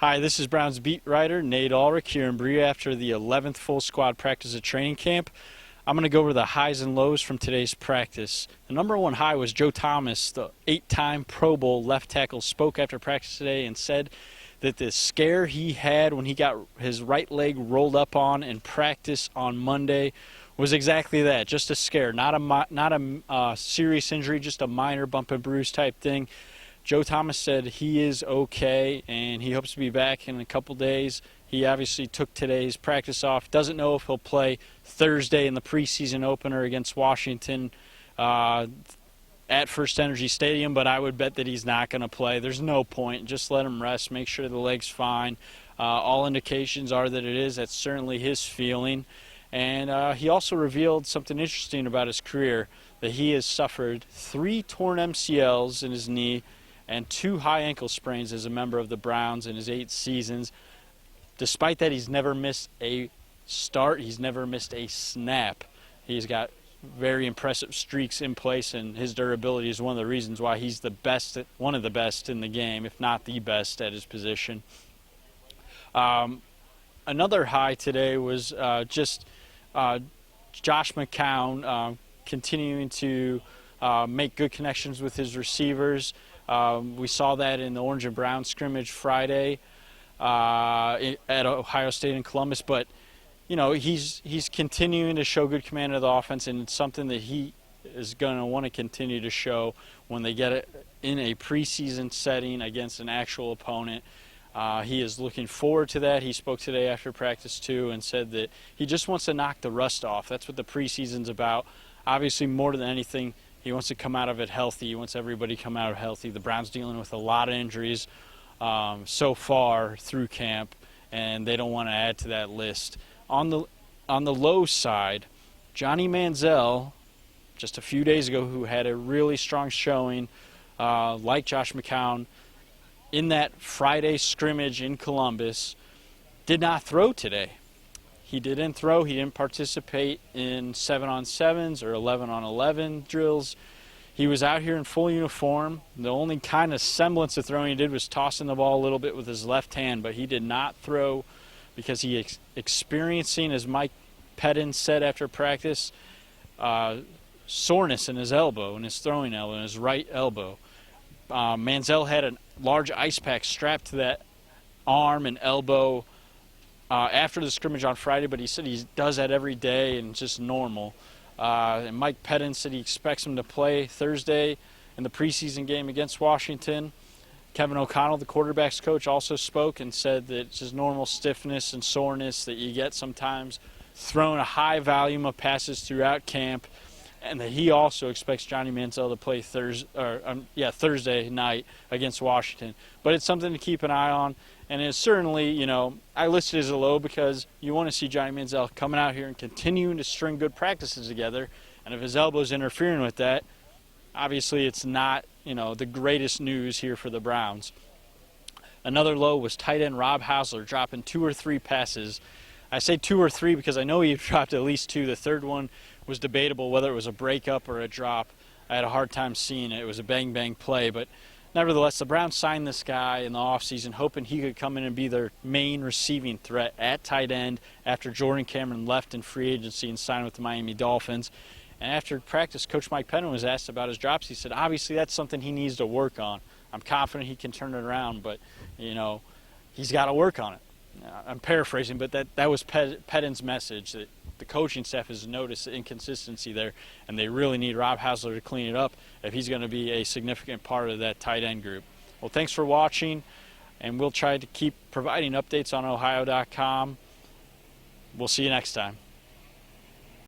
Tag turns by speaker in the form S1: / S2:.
S1: Hi, this is Browns beat writer Nate Ulrich here in Berea after the 11th full squad practice at training camp. I'm going to go over the highs and lows from today's practice. The number one high was Joe Thomas, the 8-time Pro Bowl left tackle, spoke after practice today and said that the scare he had when he got his right leg rolled up on in practice on Monday was exactly that, just a scare, not a serious injury, just a minor bump and bruise type thing. Joe Thomas said he is okay and he hopes to be back in a couple days. He obviously took today's practice off. Doesn't know if he'll play Thursday in the preseason opener against Washington at First Energy Stadium, but I would bet that he's not going to play. There's no point. Just let him rest. Make sure the leg's fine. All indications are that it is. That's certainly his feeling. And he also revealed something interesting about his career, that he has suffered 3 torn MCLs in his knee and 2 high ankle sprains as a member of the Browns in his 8 seasons. Despite that, he's never missed a start. He's never missed a snap. He's got very impressive streaks in place, and his durability is one of the reasons why he's the best, one of the best in the game, if not the best at his position. Another high today was Josh McCown continuing to make good connections with his receivers. We saw that in the Orange and Brown scrimmage Friday at Ohio State and Columbus, but you know, he's continuing to show good command of the offense, and it's something that he is going to want to continue to show when they get it in a preseason setting against an actual opponent. He is looking forward to that. He spoke today after practice too and said that he just wants to knock the rust off. That's what the preseason's about. Obviously, more than anything, he wants to come out of it healthy. He wants everybody to come out healthy. The Browns dealing with a lot of injuries so far through camp, and they don't want to add to that list. On the low side, Johnny Manziel, just a few days ago, who had a really strong showing, like Josh McCown, in that Friday scrimmage in Columbus, did not throw today. He didn't throw. He didn't participate in 7-on-7s or 11-on-11 drills. He was out here in full uniform. The only kind of semblance of throwing he did was tossing the ball a little bit with his left hand, but he did not throw because he experiencing, as Mike Pettin said after practice, soreness in his elbow, in his throwing elbow, in his right elbow. Manziel had a large ice pack strapped to that arm and elbow after the scrimmage on Friday, but he said he does that every day and it's just normal. And Mike Pettin said he expects him to play Thursday in the preseason game against Washington. Kevin O'Connell, the quarterback's coach, also spoke and said that it's just normal stiffness and soreness that you get sometimes throwing a high volume of passes throughout camp, and that he also expects Johnny Manziel to play Thursday night against Washington. But it's something to keep an eye on, and it's certainly, you know, I listed it as a low because you want to see Johnny Manziel coming out here and continuing to string good practices together, and if his elbow's interfering with that, obviously it's not, you know, the greatest news here for the Browns. Another low was tight end Rob Hausler dropping 2 or 3 passes. I say 2 or 3 because I know he dropped at least 2. The third one was debatable whether it was a breakup or a drop. I had a hard time seeing it. It was a bang-bang play, but nevertheless, the Browns signed this guy in the offseason hoping he could come in and be their main receiving threat at tight end after Jordan Cameron left in free agency and signed with the Miami Dolphins. And after practice, Coach Mike Pettin was asked about his drops. He said, obviously, that's something he needs to work on. I'm confident he can turn it around, but, you know, he's got to work on it. I'm paraphrasing, but that was Pettin's message, that the coaching staff has noticed the inconsistency there, and they really need Rob Hausler to clean it up if he's going to be a significant part of that tight end group. Well, thanks for watching, and we'll try to keep providing updates on Ohio.com. We'll see you next time.